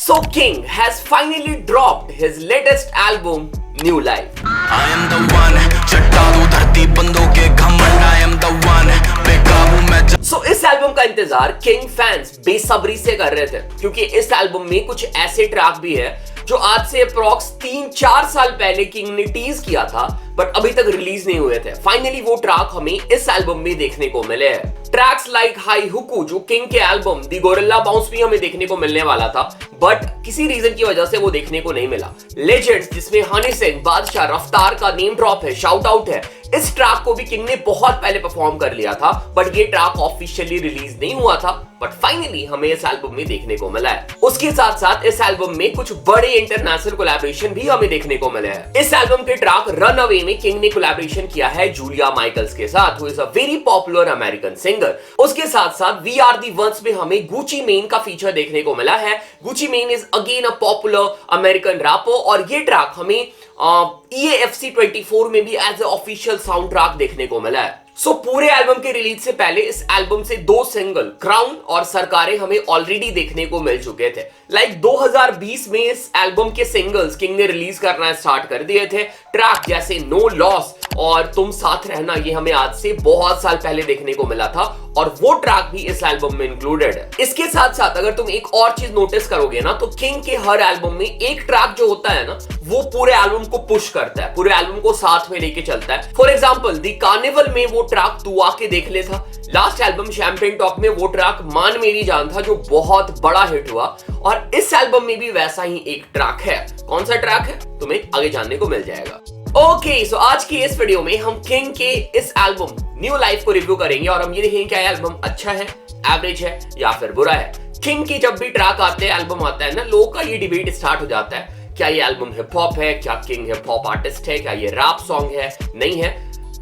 So King has finally dropped his latest album, New Life. I am the one, चट्टा दू धरती बंदों के घमंड, I am the one, बेकाबू मैं So इस एल्बम का इंतजार किंग फैंस बेसब्री से कर रहे थे, क्योंकि इस एल्बम में कुछ ऐसे ट्रैक भी है जो आज से अप्रॉक्स 3-4 साल पहले किंग ने टीज किया था बट अभी तक रिलीज नहीं हुए थे। फाइनली वो ट्रैक हमें इस एल्बम में देखने को मिले हैं। ट्रैक्स लाइक हाई हुकू जो किंग के एल्बम दी गोरिल्ला बाउंस भी हमें देखने को मिलने वाला था बट किसी रीजन की वजह से वो देखने को नहीं मिला। लेजेंड्स जिसमें हनी सिंह, बादशाह, रफ्तार का नेम ड्रॉप है, शाउट आउट है, इस ट्रैक को भी किंग ने बहुत पहले परफॉर्म कर लिया था बट ये ट्रैक ऑफिशियली रिलीज नहीं हुआ था बट फाइनली हमें इस एल्बम में देखने को मिला है। उसके साथ साथ इस एल्बम में कुछ बड़े इंटरनेशनल कोलैबोरेशन भी हमें देखने को मिले हैं। इस एल्बम के ट्रैक रन अवे में किंग ने कोलैबोरेशन किया है जूलिया माइकल्स के साथ, who is a very popular American singer. उसके साथ साथ वी आर दी वंस में हमें गुची मेन का फीचर देखने को मिला है। Gucci Mane is again a popular American rapper और ये ट्रैक हमें EAFC 24 में भी as a official soundtrack देखने को मिला है। सो पूरे एल्बम के रिलीज से पहले इस एल्बम से 2 सिंगल क्राउन और सरकारें हमें ऑलरेडी देखने को मिल चुके थे। लाइक 2020 में इस एल्बम के सिंगल्स किंग ने रिलीज करना स्टार्ट कर दिए थे। ट्रैक जैसे नो लॉस और तुम साथ रहना ये हमें आज से बहुत साल पहले देखने को मिला था और वो ट्रैक भी इस एल्बम में इंक्लूडेड है। इसके साथ साथ अगर तुम एक और चीज नोटिस करोगे ना तो किंग के हर एल्बम में एक ट्रैक जो होता है ना वो पूरे एल्बम को पुश करता है, पूरे एल्बम को साथ में लेके चलता है। फॉर एग्जांपल दी कार्निवल में वो ट्रैक तू आके देख ले था। लास्ट एल्बम शैंपेन टॉक में वो ट्रैक मान मेरी जान था जो बहुत बड़ा हिट हुआ और इस एल्बम में भी वैसा ही एक ट्रैक है। कौन सा ट्रैक है तुम्हें आगे जानने को मिल जाएगा। ओके, सो आज की इस वीडियो में हम किंग के इस एल्बम न्यू लाइफ को रिव्यू करेंगे और हम ये देखेंगे क्या एल्बम अच्छा है, एवरेज है या फिर बुरा है। किंग की जब भी ट्रैक आते हैं, एल्बम आता है ना, लोगों का ये डिबेट स्टार्ट हो जाता है, क्या ये एल्बम हिप हॉप है, क्या किंग हिप हॉप आर्टिस्ट है, क्या ये रैप सॉन्ग है, नहीं है।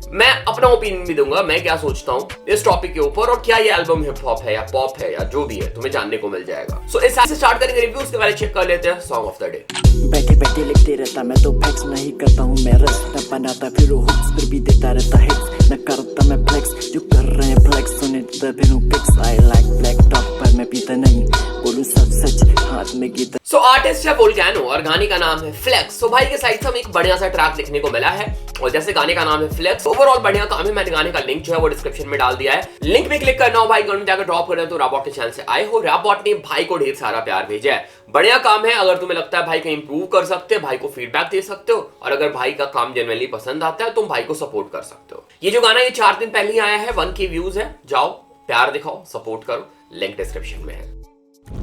मैं अपना ओपिनियन भी दूंगा, मैं क्या सोचता हूँ इस टॉपिक के ऊपर और क्या ये एल्बम हिप हॉप है या पॉप है या जो भी है, तुम्हें जानने को मिल जाएगा। सो इस से स्टार्ट करेंगे रिव्यू, उसके बारे में चेक कर लेते हैं सॉन्ग ऑफ द डे। बैठे बैठे लिखते रहता मैं तो फैक्स नहीं करता हूँ, मैं रास्ता बनाता फिर हुक्स फिर भी देता रहता हिट्स, न करता मैं फ्लेक्स जो कर रहे हैं फ्लेक्स, सुने तो फिर हूँ पिक्स। आई लाइक ब्लैक टॉप पर मैं पीता नहीं, बोलूं सब सच हाथ में गीता। सो आर्टिस्ट है वोल्केनो और गाने का नाम है फ्लेक्स। सो भाई के साइड से हमें एक बढ़िया सा ट्रैक देखने को मिला है और जैसे गाने का नाम है फ्लेक्स, ओवरऑल बढ़िया काम है। मैंने गाने का लिंक जो है वो डिस्क्रिप्शन में डाल दिया है, लिंक पे क्लिक करना हो भाई, गाने जाकर ड्रॉप करना है। तो रैपबॉट के चैनल से आए हो, रैपबॉट ने भाई को ढेर सारा प्यार भेजा है, बढ़िया काम है। अगर तुम्हें लगता है भाई को इंप्रूव कर सकते हो, भाई को फीडबैक दे सकते हो और अगर भाई का काम जेन्युइनली पसंद आता है तुम भाई को सपोर्ट कर सकते हो। ये जो गाना ये 4 दिन पहले ही आया है, 1K व्यूज है, जाओ प्यार दिखाओ, सपोर्ट करो, लिंक डिस्क्रिप्शन में है।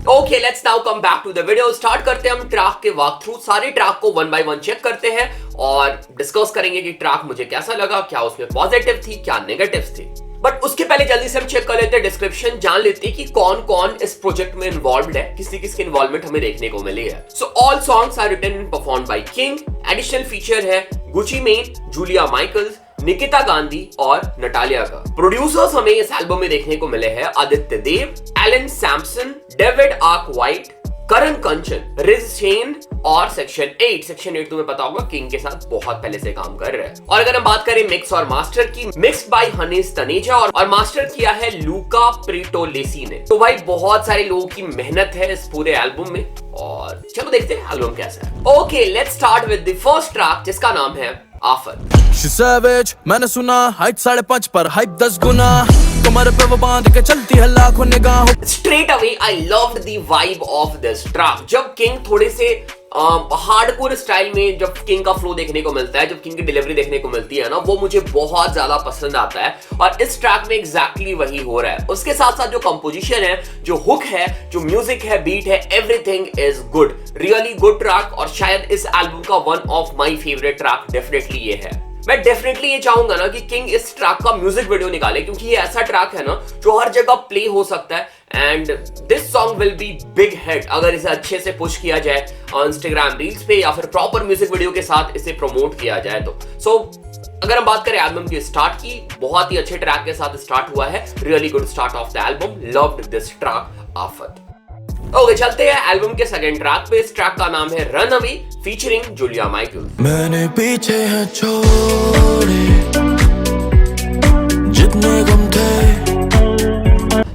Okay, let's now come back to the video. Start करते हैं हम ट्रैक के वॉक थ्रू, सारे ट्रैक को 1 बाय 1 चेक करते हैं और डिस्कस करेंगे कि ट्रैक मुझे कैसा लगा, क्या उसमें पॉजिटिव थी, क्या नेगेटिव थी। बट उसके पहले जल्दी से हम चेक कर लेते हैं डिस्क्रिप्शन, जान लेते हैं कि कौन कौन इस प्रोजेक्ट में इन्वॉल्व्ड है, किसी किसकी इन्वॉल्वमेंट हमें देखने को मिली है। So all songs are written and performed by King. Additional feature है Gucci Mane, Julia Michaels, Nikita Gandhi और नटालिया का। प्रोड्यूसर्स हमें इस एल्बम में देखने को मिले हैं Aditya Dev, Alan Samson, David Arc White, Karan Kanchan, Ridge Shane और सेक्शन 8। सेक्शन 8 तुम्हें पता होगा किंग के साथ बहुत पहले से काम कर रहे हैं। और अगर हम बात करें मिक्स और मास्टर की, मिक्स्ड बाय हनीस तनेजा और मास्टर किया है लूका प्रिटोलेसी ने। तो भाई बहुत सारे लोगों की मेहनत है इस पूरे एल्बम में और चलो देखते हैं एल्बम कैसा है। Okay, let's start with the first track जिसका नाम है आफत। She savage, मैंने सुना हाइट 5.5 पर हाइप 10 गुना, कमर पे वो बांध के चलती है लाखों निगाहों। Straight away I loved the vibe of this track. जब किंग थोड़े से हार्डकोर स्टाइल में जब किंग का फ्लो देखने को मिलता है, जब किंग की डिलीवरी देखने को मिलती है ना, वो मुझे बहुत ज्यादा पसंद आता है और इस ट्रैक में एग्जैक्टली वही हो रहा है। उसके साथ साथ जो कंपोजिशन है, जो हुक है, जो म्यूजिक है, बीट है, everything is good, really good track और शायद इस एल्बम का one of my favourite track definitely ये है। मैं डेफिनेटली ये चाहूंगा ना कि किंग इस ट्रैक का म्यूजिक वीडियो निकाले क्योंकि ये ऐसा ट्रैक है ना जो हर जगह प्ले हो सकता है and this song will be big hit अगर इसे अच्छे से पुश किया जाए इंस्टाग्राम रील्स पे या फिर प्रॉपर म्यूजिक वीडियो के साथ इसे प्रमोट किया जाए तो। सो अगर हम बात करें एल्बम की स्टार्ट की, बहुत ही अच्छे ट्रैक के साथ स्टार्ट हुआ है, really good start of the album, loved this track आफत। ओके, चलते हैं एल्बम के सेकंड ट्रैक पे। इस ट्रैक का नाम है Run Away featuring Julia Michaels. मैंने पीछे है छोड़े जितने गम थे।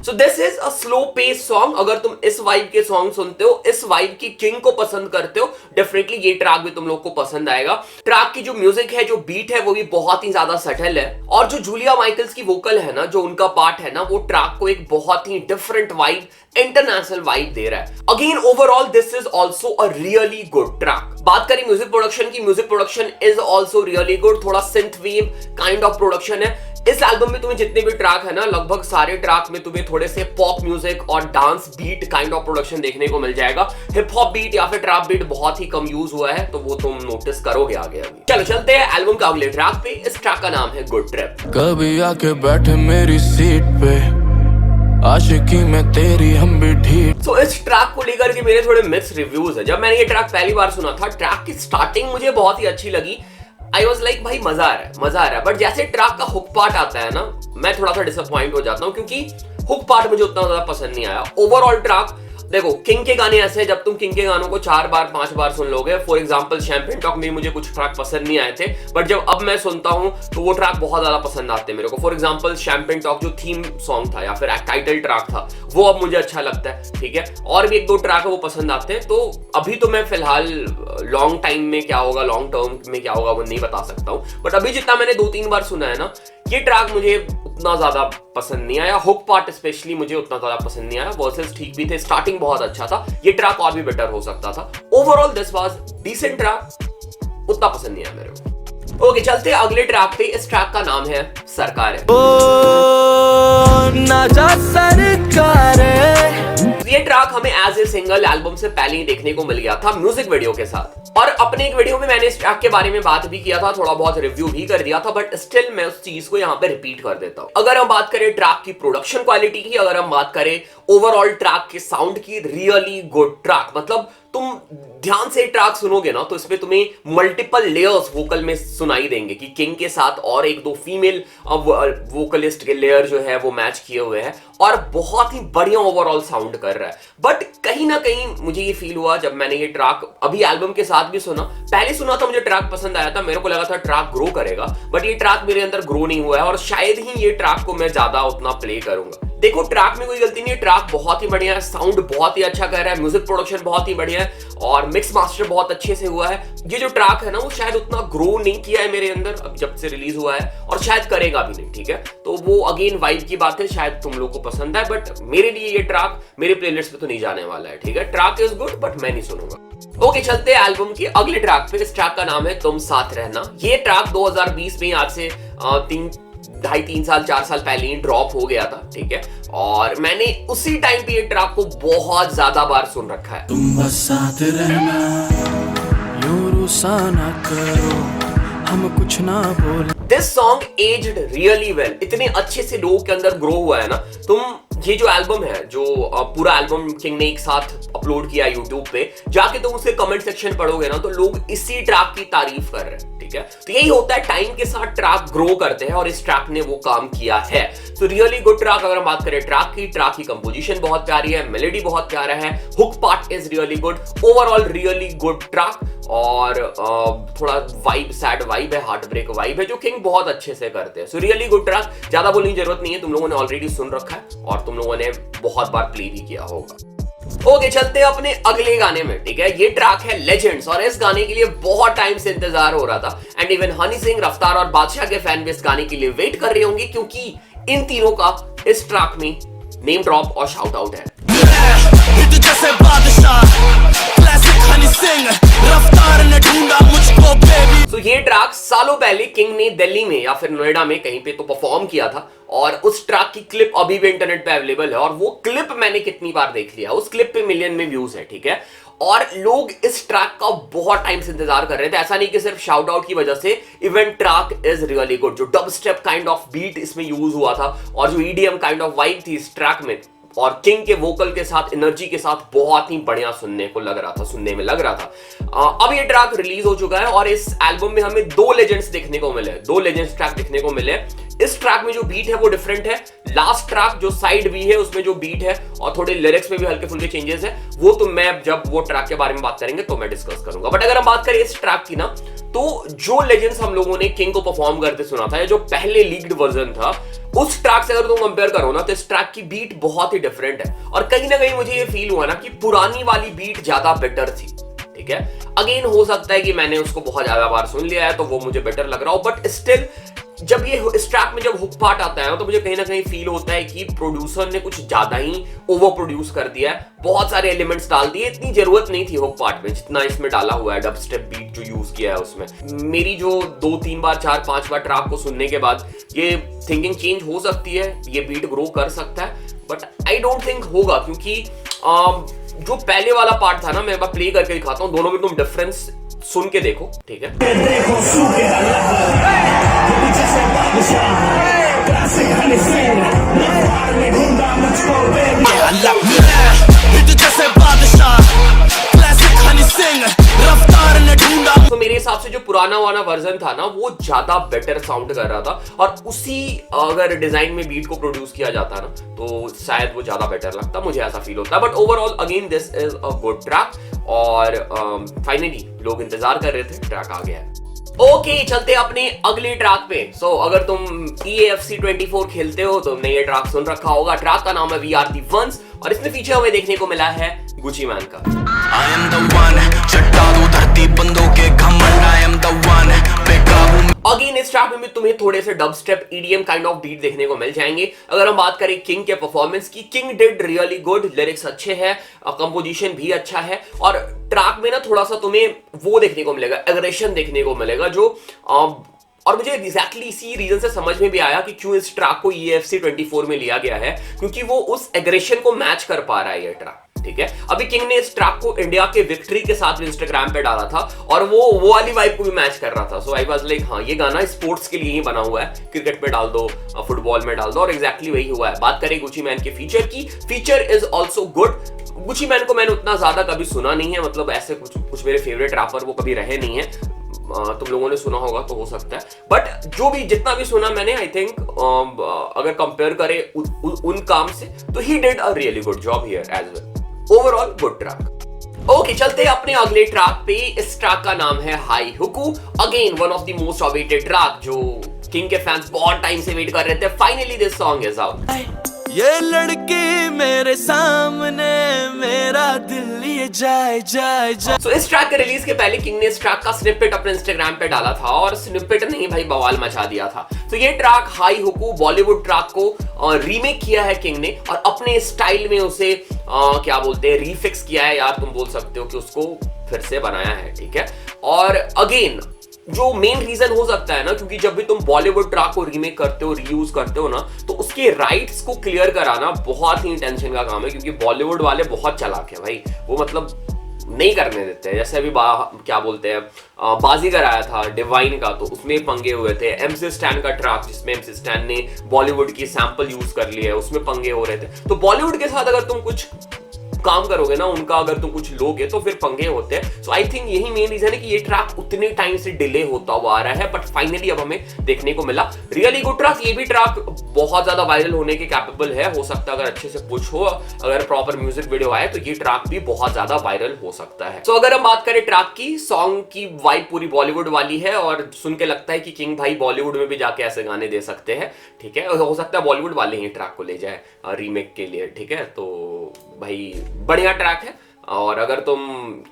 So this is a slow pace song. अगर तुम इस वाइब के सॉन्ग सुनते हो, इस वाइब की किंग को पसंद करते हो, डेफिनेटली ये ट्रैक भी तुम लोग को पसंद आएगा। ट्रैक की जो म्यूजिक है, जो बीट है, वो भी बहुत ही ज्यादा सटल है, और जो जूलिया माइकल्स की वोकल है ना, जो उनका पार्ट है ना, वो ट्रैक को एक बहुत ही डिफरेंट वाइब, इंटरनेशनल वाइब दे रहा है। Again overall this is also a really good track. बात करें म्यूजिक प्रोडक्शन की, music production is also really good. थोड़ा synth wave kind of production है इस एल्बम में। तुम्हें जितने भी ट्रैक है ना, लगभग सारे ट्रैक में तुम्हें थोड़े से पॉप म्यूजिक और dance beat kind of production देखने को मिल जाएगा। हिप हॉप बीट या फिर ट्रैप बीट बहुत ही कम यूज हुआ है, तो वो तुम नोटिस करोगे आगे अभी। चलो चलते हैं एल्बम का अगले ट्रैक पे। इस ट्रैक का नाम है गुड ट्रिप। कभी आके बैठे मेरी सीट पे, आशिकी में तेरी हम भी ठीक। सो इस ट्रैक को लेकर के मेरे थोड़े मिक्स रिव्यूज है। जब मैंने ये ट्रैक पहली बार सुना था, ट्रैक की स्टार्टिंग मुझे बहुत ही अच्छी लगी। आई वॉज लाइक भाई मजा आ रहा है, मजा आ रहा है। बट जैसे ट्रैक का हुक पार्ट आता है ना, मैं थोड़ा सा डिसअपॉइंट हो जाता हूँ, क्योंकि हुक पार्ट मुझे उतना ज्यादा पसंद नहीं आया। ओवरऑल ट्रैक देखो, किंग के गाने ऐसे हैं, जब तुम किंग के गानों को 4 बार 5 बार सुन लोगे, फॉर एग्जांपल शैंपेन टॉक में मुझे कुछ ट्रैक पसंद नहीं आए थे, बट जब अब मैं सुनता हूं तो वो ट्रैक बहुत ज्यादा पसंद आते हैं मेरे को। फॉर एग्जांपल शैंपेन टॉक जो थीम सॉन्ग था या फिर टाइटल ट्रैक था, वो अब मुझे अच्छा लगता है, ठीक है। और भी 1-2 ट्रैक है वो पसंद आते हैं। तो अभी तो मैं फिलहाल लॉन्ग टाइम में क्या होगा, लॉन्ग टर्म में क्या होगा, वो नहीं बता सकता हूं। बट अभी जितना मैंने 2-3 बार सुना है ना, ये ट्रैक मुझे उतना ज्यादा पसंद नहीं आया। हुक पार्ट स्पेशली मुझे उतना ज्यादा पसंद नहीं आया। वर्सेस ठीक भी थे, स्टार्टिंग बहुत अच्छा था, ये ट्रैक और भी बेटर हो सकता था। Overall this was decent track, उतना पसंद नहीं आया मेरे को। ओके, चलते हैं अगले ट्रैक पे। इस ट्रैक का नाम है सरकार है। ना जा सरकार। ये ट्रैक हमें एज ए सिंगल एल्बम से पहले ही देखने को मिल गया था म्यूजिक वीडियो के साथ, और अपने एक वीडियो में मैंने इस ट्रैक के बारे में बात भी किया था, थोड़ा बहुत रिव्यू भी कर दिया था, बट स्टिल मैं उस चीज को यहाँ पे रिपीट कर देता हूँ। अगर हम बात करें ट्रैक की प्रोडक्शन क्वालिटी की, अगर हम बात करें ओवरऑल ट्रैक के साउंड की, रियली गुड ट्रैक। मतलब तुम ध्यान से ट्रैक सुनोगे ना, तो इसमें तुम्हें मल्टीपल लेयर्स वोकल में सुनाई देंगे कि किंग के साथ और 1-2 फीमेल वोकलिस्ट के लेयर जो है वो मैच किए हुए हैं, और बहुत ही बढ़िया ओवरऑल साउंड कर रहा है। बट कहीं ना कहीं मुझे ये फील हुआ जब मैंने ये ट्रैक अभी एल्बम के साथ भी सुना, पहले सुना था मुझे ट्रैक पसंद आया था, मेरे को लगा था ट्रैक ग्रो करेगा, बट ये ट्रैक मेरे अंदर ग्रो नहीं हुआ है, और शायद ही ये ट्रैक को मैं ज्यादा उतना प्ले करूंगा। देखो, ट्रैक में कोई गलती नहीं है, ट्रैक बहुत ही बढ़िया है, साउंड बहुत ही अच्छा कर रहा है, म्यूजिक प्रोडक्शन बहुत ही बढ़िया है, और मिक्स मास्टर बहुत अच्छे से हुआ है। ये जो ट्रैक है ना, वो शायद उतना ग्रो नहीं किया है मेरे अंदर अब जब से रिलीज हुआ है, और शायद करेगा भी नहीं, ठीक है। तो वो अगेन वाइब की बात है, शायद तुम लोग को पसंद है, बट मेरे लिए ये ट्रैक मेरे प्लेलिस्ट पे तो नहीं जाने वाला है, ठीक है। ट्रैक इज गुड, बट मैं नहीं सुनूंगा। ओके, चलते हैं एल्बम के अगले ट्रैक पे। इस ट्रैक का नाम है तुम साथ रहना। ये ट्रैक 2020 में, आज से 2.5-3 साल 4 साल पहले ही ड्रॉप हो गया था, ठीक है, और मैंने उसी टाइम पे ये ट्रैक को बहुत ज्यादा बार सुन रखा है। तुम बस साथ रहना, यूं रुसा ना करो, हम कुछ ना बोल। This song aged really well, इतने अच्छे से लोगों के अंदर ग्रो हुआ है ना। तुम ये जो एल्बम है, जो पूरा एल्बम किंग ने एक साथ अपलोड किया यूट्यूब पे, जाके तुम उसके कमेंट सेक्शन पढ़ोगे ना, तो लोग इसी ट्रैक की तारीफ कर रहे हैं, ठीक है। तो यही होता है, टाइम के साथ ट्रैक ग्रो करते हैं, और इस ट्रैक ने वो काम किया है। तो रियली गुड ट्रैक। अगर हम बात करें ट्रैक की कंपोजिशन बहुत प्यारी है, मेलोडी बहुत प्यारा है, hook part is really good, overall really good track. और थोड़ा वाइब, सैड वाइब है, हार्ट ब्रेक वाइब है, जो किंग बहुत अच्छे से करते हैं। सो रियली गुड ट्रैक, ज्यादा बोलने की जरूरत नहीं है, तुम लोगों ने ऑलरेडी सुन रखा है और तुम लोगों ने बहुत बार प्ले भी किया होगा। ओके, चलते हैं अपने अगले गाने में, ठीक है। ये ट्रैक है लेजेंड्स, और इस गाने के लिए बहुत टाइम से इंतजार हो रहा था, एंड इवन हनी सिंह, रफ्तार और बादशाह के फैन भी इस गाने के लिए वेट कर रहे होंगे, क्योंकि इन तीनों का इस ट्रैक में नेम ड्रॉप और शाउट आउट है। तो ये ट्रैक सालों पहले किंग ने दिल्ली में या फिर नोएडा में कहीं पे तो परफॉर्म किया था, और उस ट्रैक की क्लिप अभी भी इंटरनेट पे अवेलेबल है, और वो क्लिप मैंने कितनी बार देख लिया, उस क्लिप पे मिलियन में व्यूज है, ठीक है। और लोग इस ट्रैक का बहुत टाइम से इंतजार कर रहे थे, ऐसा नहीं कि सिर्फ शाउट आउट की वजह से, even track is really good. जो dubstep kind of beat इसमें यूज हुआ था, और जो ईडीएम काइंड ऑफ वाइब थी इस ट्रैक में, और किंग के वोकल के साथ, एनर्जी के साथ, बहुत ही बढ़िया सुनने में लग रहा था। अब ये ट्रैक रिलीज हो चुका है, और इस एल्बम में हमें 2 लेजेंड्स देखने को मिले, 2 लेजेंड्स ट्रैक देखने को मिले। इस ट्रैक में जो बीट है वो डिफरेंट है, लास्ट ट्रैक जो साइड बी है उसमें जो बीट है और थोड़े लिरिक्स में भी हल्के फुल्के चेंजेस है, वो तो मैं जब वो ट्रैक के बारे में बात करेंगे तो मैं डिस्कस करूंगा। बट अगर हम बात करें इस ट्रैक की ना, तो जो लेजेंड्स हम लोगों ने किंग को परफॉर्म करते सुना था, या जो पहले लीक्ड वर्जन था, उस ट्रैक से अगर तुम कंपेयर करो ना, तो इस ट्रैक की बीट बहुत ही डिफरेंट है। और कहीं ना कहीं मुझे ये फील हुआ ना कि पुरानी वाली बीट ज्यादा बेटर थी। ठीक है, अगेन हो सकता है कि मैंने उसको बहुत ज्यादा बार सुन लिया है तो वो मुझे बेटर लग रहा हो, बट स्टिल जब ये इस ट्रैक में जब हुक पार्ट आता है ना, तो मुझे कहीं ना कहीं फील होता है कि प्रोड्यूसर ने कुछ ज्यादा ही ओवर प्रोड्यूस कर दिया है, बहुत सारे एलिमेंट्स डाल दिए, इतनी जरूरत नहीं थी हुक पार्ट में जितना इसमें डाला हुआ है। डब स्टेप बीट जो यूज किया है उसमें, मेरी जो 2-3 बार 4-5 बार ट्रैक को सुनने के बाद ये थिंकिंग चेंज हो सकती है, ये बीट ग्रो कर सकता है, बट आई डोंट थिंक होगा, क्योंकि जो पहले वाला पार्ट था ना, मैं एक बार प्ले करके दिखाता हूँ, दोनों में तुम डिफरेंस सुन के देखो। ठीक है, तो मेरे हिसाब से जो पुराना वाला वर्जन था ना, वो ज्यादा बेटर साउंड कर रहा था, और उसी अगर डिजाइन में बीट को प्रोड्यूस किया जाता ना, तो शायद वो ज्यादा बेटर लगता, मुझे ऐसा फील होता है। But overall again this is a good track, और फाइनली लोग इंतजार कर रहे थे, ट्रैक आ गया है। ओके, चलते अपने अगले ट्रैक पे। सो अगर तुम EAFC 24 खेलते हो तो तुमने ये ट्रैक सुन रखा होगा। ट्रैक का नाम है We Are The Ones, और इसमें फीचर हमें देखने को मिला है गुची मैन का। I am the one, चट्टा दो धरती बंदों के घमंड, I am the one, बेकाबू। अगेन इस ट्रैक में भी तुम्हें थोड़े से dubstep EDM kind of beat देखने को मिल जाएंगे। अगर हम बात करें किंग के परफॉर्मेंस की, king did really good, lyrics अच्छे हैं, कंपोजिशन भी अच्छा है, और ट्रैक में ना थोड़ा सा तुम्हें वो देखने को मिलेगा, एग्रेशन देखने को मिलेगा, जो और मुझे एग्जैक्टली इसी रीजन से समझ में भी आया कि क्यों इस ट्रैक को EAFC 24 में लिया गया है, क्योंकि वो उस एग्रेशन को मैच कर पा रहा है ये ट्रैक। ठीक है, अभी किंग ने इस ट्रैक को इंडिया के विक्ट्री के साथ इंस्टाग्राम पे डाला था, और वो वाली वाइब को भी मैच कर रहा था। सो आई वाज लाइक, हाँ, ये गाना स्पोर्ट्स के लिए ही बना हुआ है, क्रिकेट में डाल दो, फुटबॉल में डाल दो, और एग्जैक्टली वही हुआ है। बात करें गुची मैन के फीचर की, feature is also good. Gucci man को मैंने उतना ज्यादा कभी सुना नहीं है, मतलब ऐसे कुछ मेरे फेवरेट रैपर वो कभी रहे नहीं है, तुम लोगों ने सुना होगा तो हो सकता है, बट जो भी जितना भी सुना मैंने, आई थिंक अगर कंपेयर करें उन काम से, तो he did a really good job here as well. Overall good track. Okay, चलते हैं अपने अगले ट्रैक पे। इस ट्रैक का नाम है हाई हुकू, again one of the most awaited track, जो किंग के फैंस बहुत टाइम से वेट कर रहे थे। Finally this song is out. ये लड़की मेरे सामने, मेरा दिल लिए जाए जाए जाए। So, इस ट्रैक के रिलीज के पहले किंग ने इस ट्रैक का स्निपेट अपने इंस्टाग्राम पे डाला था, और स्निपेट ने ही भाई बवाल मचा दिया था। तो ये ट्रैक हाई हुकू बॉलीवुड ट्रैक को रीमेक किया है किंग ने, और अपने स्टाइल में उसे क्या बोलते हैं, रीफिक्स किया है, यार तुम बोल सकते हो कि उसको फिर से बनाया है। ठीक है, और अगेन जो मेन रीजन हो सकता है ना, क्योंकि जब भी तुम बॉलीवुड ट्रैक को रीमेक करते हो, रीयूज करते हो ना, तो उसके राइट्स को क्लियर कराना बहुत ही टेंशन का काम है, क्योंकि बॉलीवुड वाले बहुत चालाक है भाई, वो मतलब नहीं करने देते हैं। जैसे अभी क्या बोलते हैं, बाजीगर आया था डिवाइन का, तो उसमें पंगे हुए थे। MC Stan का ट्रैक, जिसमें MC Stan ने बॉलीवुड की सैंपल यूज कर लिया है, उसमें पंगे हो रहे थे। तो बॉलीवुड के साथ अगर तुम कुछ काम करोगे ना, उनका अगर तुम कुछ लोगे तो फिर पंगे होते हैं। सो आई थिंक यही मेन रीजन है कि ये ट्रैक उतने टाइम से डिले होता हुआ आ रहा है, बट फाइनली अब हमें देखने को मिला। रियली गुड ट्रैक, ये भी ट्रैक बहुत ज्यादा वायरल होने के कैपेबल है, हो सकता है अगर अच्छे से पुश हो, अगर प्रॉपर म्यूजिक वीडियो आए, तो ये ट्रैक भी बहुत ज्यादा वायरल हो सकता है। सो अगर हम बात करें ट्रैक की, सॉन्ग की वाइब पूरी बॉलीवुड वाली है, और सुन के लगता है कि किंग भाई बॉलीवुड में भी जाके ऐसे गाने दे सकते हैं। ठीक है, हो सकता है बॉलीवुड वाले ही ट्रैक को ले जाए रीमेक के लिए। ठीक है, तो भाई बढ़िया ट्रैक है, और अगर तुम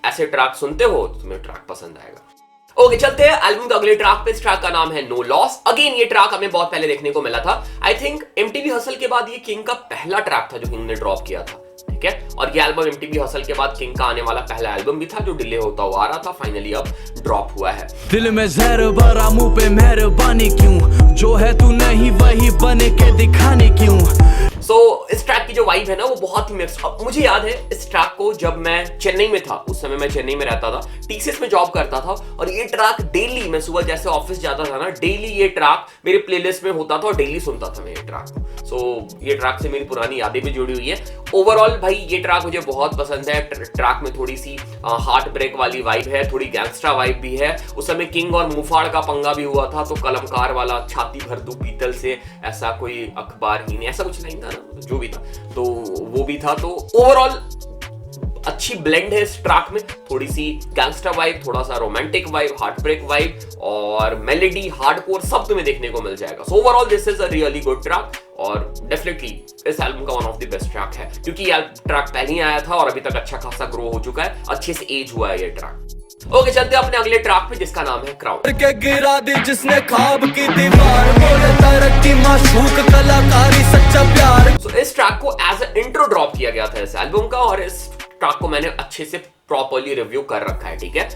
ऐसे ट्रैक सुनते हो तो तुम्हें ट्रैक पसंद आएगा। ओके, चलते हैं एल्बम के अगले ट्रैक पे। इस ट्रैक का नाम है नो लॉस। अगेन ये ट्रैक हमें बहुत पहले देखने को मिला था। आई थिंक MTV हसल के बाद ये किंग का पहला ट्रैक था जो किंग ने ड्रॉप किया था। ठीक है, और ये एल्बम MTV हसल के बाद किंग का आने वाला पहला एल्बम भी था, जो डिले होता हुआ आ रहा था, फाइनली अब ड्रॉप हुआ है। दिल में जहर भरा, मुंह पे मेहरबानी क्यों, जो है तू नहीं वही बने के दिखाने क्यों। इस ट्रैक की जो वाइब है ना, वो बहुत ही मिक्स। मुझे याद है इस ट्रैक को जब मैं चेन्नई में था, उस समय मैं चेन्नई में रहता था, TCS में जॉब करता था, और ये ट्रैक डेली, मैं सुबह जैसे ऑफिस जाता था ना, डेली ये ट्रैक मेरे प्लेलिस्ट में होता था, और डेली सुनता था मैं ये ट्रैक। ये ट्रैक से मेरी पुरानी यादें भी जुड़ी हुई है। ओवरऑल भाई ये ट्रैक मुझे बहुत पसंद है। ट्रैक में थोड़ी सी हार्ट ब्रेक वाली वाइब है, थोड़ी गैंगस्टर वाइब भी है। उस समय किंग और मुफाड़ का पंगा भी हुआ था, तो कलमकार वाला छाती भर दूं पीतल से, ऐसा कोई अखबार ही नहीं, ऐसा कुछ नहीं था ना, जो भी था तो वो भी था। तो ओवरऑल अच्छी ब्लेंड है इस ट्रैक में, थोड़ी सी गैंगस्टर वाइब, थोड़ा सा romantic vibe, heartbreak vibe और मेलेडी, हार्डकोर सब तुम्हें देखने को मिल जाएगा। So overall this is a really good track और डेफिनेटली इस एल्बम का one of the best track है, क्योंकि ये ट्रैक पहले ही आया था और अभी तक अच्छा खासा ग्रो हो चुका है, अच्छे से एज हुआ है ये ट्रैक। ओके, चलते हैं अपने अगले ट्रैक पे जिसका नाम है क्राउड। के गिरा दी जिसने ख्वाब की दीवार, बोले तरक्की माशूक कलाकारी सच्चा प्यार। सो इस ट्रैक को एज अ इंट्रो ड्रॉप किया गया था इस एल्बम का और इस ट्रैक को मैंने अच्छे से प्रॉपर्ली रिव्यू कर रखा है, ठीक है।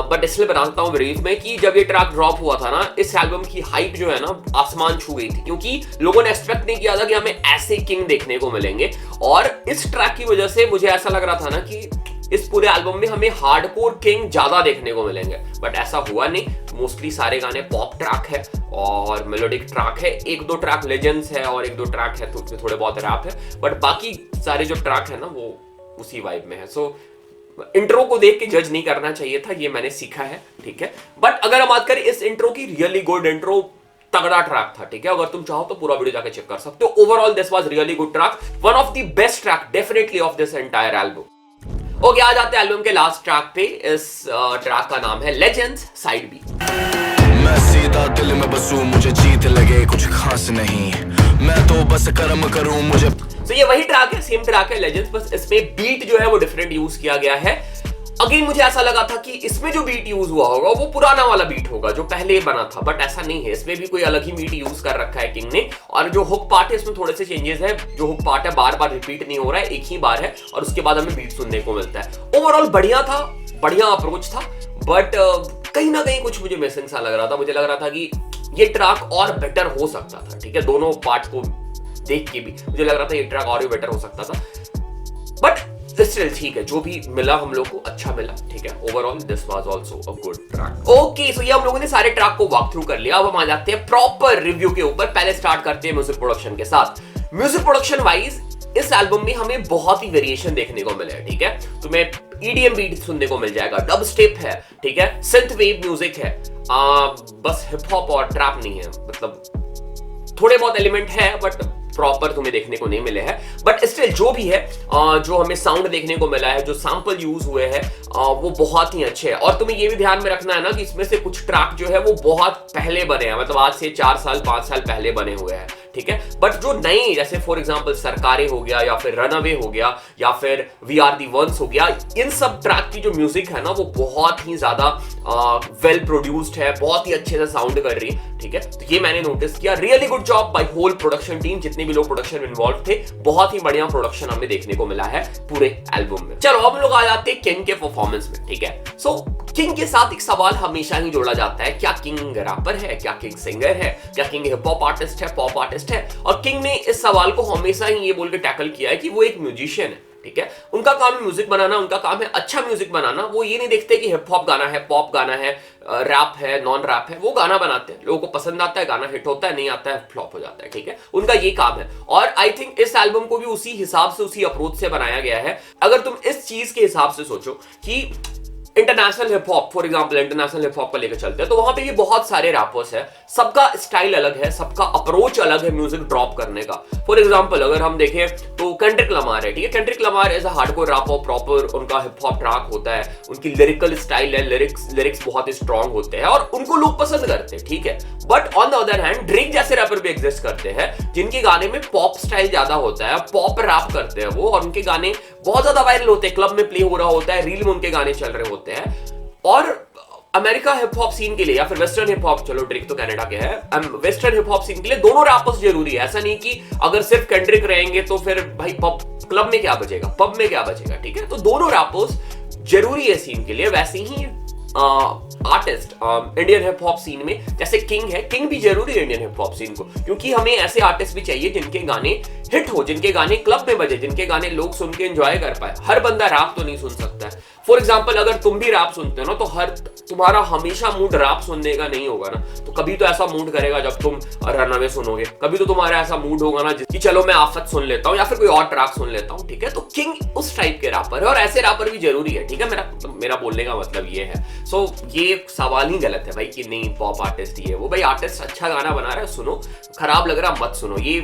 बट इसलिए बताता हूँ ब्रीफ में कि जब ये ट्रैक ड्रॉप हुआ था ना, इस एल्बम की हाइप जो है ना आसमान छू गई थी, क्योंकि लोगों ने एक्सपेक्ट नहीं किया था कि हमें ऐसे किंग देखने को मिलेंगे। और इस ट्रैक की वजह से मुझे ऐसा लग रहा था ना कि इस पूरे एल्बम में हमें हार्डकोर किंग ज्यादा देखने को मिलेंगे, बट ऐसा हुआ नहीं। मोस्टली सारे गाने पॉप ट्रैक है और मेलोडिक ट्रैक है, एक दो ट्रैक लेजेंड्स है और एक दो ट्रैक है तो थोड़े बहुत रैप है, बट बाकी सारे जो ट्रैक है ना वो उसी वाइब में है। सो इंट्रो को देख के जज नहीं करना चाहिए था, ये मैंने सीखा है, ठीक है। बट अगर हम बात करें इस इंट्रो की, रियली गुड इंट्रो, तगड़ा ट्रैक था, ठीक है। अगर तुम चाहो तो पूरा वीडियो जाके चेक कर सकते हो। Overall this was really good track, one of the best track definitely of this entire album. Okay, आ जाते हैं एल्बम के लास्ट ट्रैक पे। इस ट्रैक का नाम है लेजेंड्स साइड बी। मैं सीधा दिल में बसूं, मुझे जीत लगे कुछ खास नहीं, मैं तो बस कर्म करूं मुझे। तो ये वही ट्रैक है, सेम ट्रैक है लेजेंड्स, बस इसमें बीट जो है वो डिफरेंट यूज किया गया है। अगेन मुझे ऐसा लगा था कि इसमें जो बीट यूज हुआ होगा वो पुराना वाला बीट होगा जो पहले बना था, बट ऐसा नहीं है। इसमें भी कोई अलग ही बीट यूज कर रखा है किंग ने, और जो हुक पार्ट है इसमें थोड़े से चेंजेस है। जो हुक पार्ट है बार बार रिपीट नहीं हो रहा है, एक ही बार है और उसके बाद हमें बीट सुनने को मिलता है। ओवरऑल बढ़िया था, बढ़िया अप्रोच था, बट कहीं ना कहीं कुछ मुझे मिसिंग सा लग रहा था। मुझे लग रहा था कि ये ट्रैक और बेटर हो सकता था, ठीक है। दोनों पार्ट को देख के भी मुझे लग रहा था ये ट्रैक और भी बेटर हो सकता था, बट स्टिल ठीक है, जो भी मिला हम लोग को अच्छा मिला, ठीक है। Overall this was also a good track. Okay, so ये हम लोगों ने सारे ट्रैक को वॉक थ्रू कर लिया। अब हम आ जाते हैं प्रॉपर रिव्यू के ऊपर। पहले स्टार्ट करते हैं म्यूजिक प्रोडक्शन के साथ। म्यूजिक प्रोडक्शन वाइज इस एल्बम में हमें बहुत ही वेरिएशन देखने को मिले, ठीक है। तुम्हें ईडीएम बीट सुनने को मिल जाएगा, डब स्टेप है, ठीक है, सिंथ वेव म्यूजिक है, बस हिप हॉप और ट्रैप नहीं है, मतलब थोड़े बहुत एलिमेंट है बट प्रॉपर तुम्हें देखने को नहीं मिले हैं। बट स्टिल जो भी है, जो हमें साउंड देखने को मिला है, जो सैंपल यूज हुए हैं, वो बहुत ही अच्छे हैं। और तुम्हें ये भी ध्यान में रखना है ना कि इसमें से कुछ ट्रैक जो है वो बहुत पहले बने हैं, मतलब आज से 4 साल 5 साल पहले बने हुए हैं, ठीक है। बट जो नई, जैसे फॉर एग्जांपल सरकारे हो गया या फिर रनअवे हो गया या फिर वी आर दी वंस हो गया, इन सब ट्रैक की जो म्यूजिक है ना वो बहुत ही ज्यादा वेल प्रोड्यूस्ड है, बहुत ही अच्छे से साउंड कर रही है, ठीक है। तो ये मैंने नोटिस किया। Really good job by whole production team, जितने भी लोग प्रोडक्शन में इन्वॉल्व थे, बहुत ही बढ़िया प्रोडक्शन हमें देखने को मिला है पूरे एल्बम में। चलो अब हम लोग आ जाते हैं किंग के परफॉर्मेंस में, ठीक है। सो किंग के साथ एक सवाल हमेशा ही जोड़ा जाता है, क्या किंग रैपर है, क्या किंग सिंगर है, क्या किंग हिप हॉप आर्टिस्ट है, पॉप आर्टिस्ट है। और किंग ने इस सवाल को हमेशा ही ये बोल के टैकल किया है कि वो एक म्यूजिशियन है, ठीक है। उनका काम है म्यूजिक बनाना, उनका काम है अच्छा म्यूजिक बनाना। वो ये नहीं देखते कि हिप हॉप गाना है, पॉप गाना है, रैप है, नॉन रैप है, वो गाना बनाते हैं, लोगों को पसंद आता है, गाना हिट होता है, नहीं आता है फ्लॉप हो जाता है, ठीक है। उनका ये काम है और आई थिंक इस एल्बम को भी उसी हिसाब से, उसी अप्रोच से बनाया गया है। अगर तुम इस चीज के हिसाब से सोचो कि international hip hop, for example international hip hop को लेकर चलते हैं, तो वहां पे भी बहुत सारे रैपर्स हैं, सबका स्टाइल अलग है, सबका अप्रोच अलग है म्यूजिक ड्रॉप करने का। फॉर एग्जांपल अगर हम देखें तो केंड्रिक लमार है, ठीक है। Kendrick Lamar as a hardcore rapper, proper उनका हिप हॉप ट्रैक होता है, उनकी लिरिकल स्टाइल है, लिरिक्स बहुत ही स्ट्रांग होते हैं और उनको लोग पसंद करते हैं, ठीक है। But on the other hand Drake जैसे रैपर भी एग्जिस्ट करते हैं जिनके गाने में पॉप स्टाइल ज्यादा होता है, पॉप रैप करते हैं वो, और उनके गाने बहुत ज्यादा वायरल होते हैं, क्लब में प्ले हो रहा होता है, रील में उनके गाने चल रहे होते हैं। और अमेरिका हिप हॉप सीन के लिए या फिर वेस्टर्न हिप हॉप, चलो ड्रेक तो कनाडा के है, वेस्टर्न हिप हॉप सीन के लिए दोनों रैपर्स जरूरी है। ऐसा नहीं कि अगर सिर्फ केंड्रिक रहेंगे तो फिर भाई पब क्लब में क्या बचेगा, पब में क्या बचेगा, ठीक है। तो दोनों रैपर्स जरूरी है सीन के लिए। वैसे ही artist Indian hip hop scene में जैसे किंग है, किंग भी जरूरी है इंडियन हिप हॉप सीन को, क्योंकि हमें ऐसे आर्टिस्ट भी चाहिए जिनके गाने हिट हो, जिनके गाने क्लब में बजे, जिनके गाने लोग सुन के एंजॉय कर पाए। हर बंदा रैप तो नहीं सुन सकता है। फॉर एग्जाम्पल अगर तुम भी रैप सुनते हो ना, तो तुम्हारा हमेशा मूड रैप सुनने का नहीं होगा ना, तो कभी तो ऐसा मूड करेगा जब तुम रनअवे सुनोगे, कभी तो तुम्हारा ऐसा मूड होगा ना कि चलो मैं आफत सुन लेता हूँ या फिर कोई और ट्रैक सुन लेता हूँ, ठीक है। तो किंग उस टाइप के रैपर है और ऐसे रैपर भी जरूरी है, ठीक है। मेरा बोलने का मतलब ये है। सो ये सवाल ही गलत है भाई कि नहीं पॉप आर्टिस्ट ही है वो। भाई आर्टिस्ट अच्छा गाना बना रहा है सुनो, खराब लग रहा मत सुनो, ये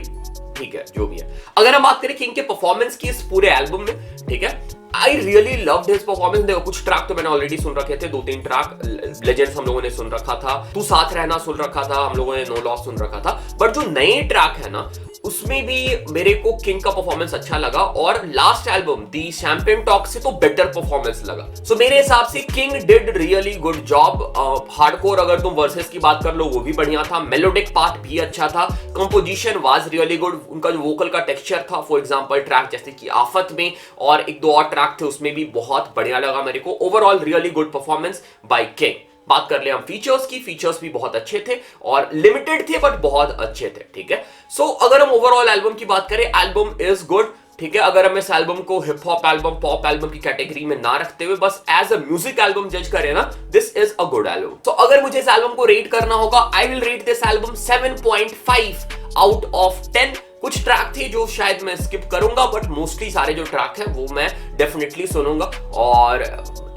ठीक है जो भी है। अगर हम बात करें किंग के परफॉर्मेंस की इस पूरे एल्बम में, ठीक है, I really loved his performance. देखो कुछ ट्रैक तो मैंने ऑलरेडी सुन रखे थे, 2-3 ट्रैक लेजेंड्स हम लोगों ने सुन रखा था, तू साथ रहना सुन रखा था हम लोगों ने, नो लॉस सुन रखा था, बट जो नए ट्रैक है ना उसमें भी मेरे को किंग का परफॉर्मेंस अच्छा लगा, और लास्ट एल्बम दी शैंपेन टॉक से तो बेटर परफॉर्मेंस लगा। सो मेरे हिसाब से king did really good job. Hardcore अगर तुम वर्सेस की बात कर लो वो भी बढ़िया था, मेलोडिक पार्ट भी अच्छा था, कंपोजिशन वाज रियली गुड, उनका जो वोकल का टेक्सचर था, फॉर एग्जांपल ट्रैक जैसे कि आफत में और 1-2 और ट्रैक थे उसमें भी बहुत बढ़िया लगा मेरे को। Overall really good performance by king. बात कर ले हम फीचर्स की, फीचर्स भी बहुत अच्छे थे और लिमिटेड थे बट बहुत अच्छे थे, ठीक है। सो अगर हम ओवरऑल एल्बम की बात करें, एल्बम इज गुड, ठीक है। अगर हम इस एल्बम को hip hop album, pop album की कैटेगरी में ना रखते हुए बस एज अ म्यूजिक एल्बम जज करें ना, this is a good album. तो अगर मुझे इस एल्बम को रेट करना होगा, I will rate this album 7.5 out of 10। कुछ ट्रैक थे जो शायद मैं स्किप करूंगा, बट मोस्टली सारे जो ट्रैक हैं वो मैं डेफिनेटली सुनूंगा, और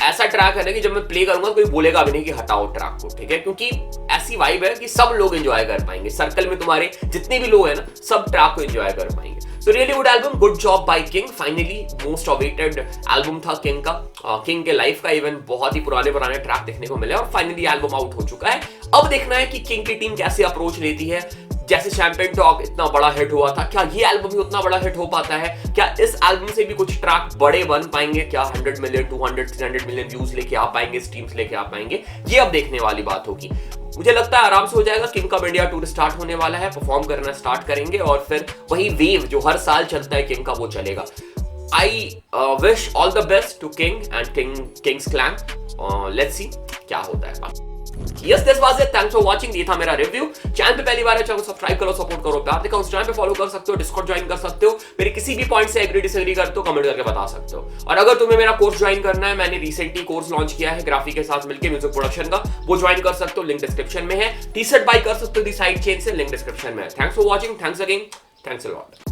ऐसा ट्रैक है ना कि जब मैं प्ले करूंगा कोई बोलेगा भी नहीं कि हटाओ ट्रैक को, ठीक है, क्योंकि ऐसी वाइब है कि सब लोग एंजॉय कर पाएंगे, सर्कल में तुम्हारे जितने भी लोग हैं ना सब ट्रैक को एंजॉय कर पाएंगे। So really good album, good job by king. Finally most awaited album था किंग का, किंग के लाइफ का इवन बहुत ही पुराने ट्रैक देखने को मिले और फाइनली एल्बम आउट हो चुका है। अब देखना है कि किंग की टीम कैसे अप्रोच लेती है। जैसे शैंपेन टॉक इतना बड़ा हिट हुआ था, क्या ये एल्बम भी उतना बड़ा हिट हो पाता है? क्या इस एल्बम से भी कुछ ट्रैक बड़े बन पाएंगे? क्या 100 मिलियन 200 300 मिलियन व्यूज लेके आ पाएंगे, स्ट्रीम्स लेके आ पाएंगे? ये अब देखने वाली बात होगी। मुझे लगता है आराम से हो जाएगा। किंग का इंडिया टूर स्टार्ट होने वाला है, परफॉर्म करना स्टार्ट करेंगे और फिर वही वेव जो हर साल चलता है किंग का वो चलेगा। I wish all the best to King and King's clan. Let's see क्या होता है। Yes, this was it. Thanks for watching. ये था मेरा रिव्यू। चैनल पे पहली बार है, चैनल को सब्सक्राइब करो, सपोर्ट करो, प्यार दिखाओ। उस चैनल पे फॉलो कर सकते हो, डिस्कॉर्ड ज्वाइन कर सकते हो, मेरे किसी भी पॉइंट से एग्री डिसएग्री करते हो कमेंट करके बता सकते हो। और अगर तुम्हें मेरा कोर्स ज्वाइन करना है, मैंने रिसेंटली कोर्स लॉन्च किया है ग्राफिक के साथ मिलकर म्यूजिक प्रोडक्शन का, वो ज्वाइन कर सकते हो, लिंक डिस्क्रिप्शन में है। टी-शर्ट बाय कर सकते हो दी साइड चेन से, लिंक डिस्क्रिप्शन में है। Thanks for watching, thanks again, thanks a lot.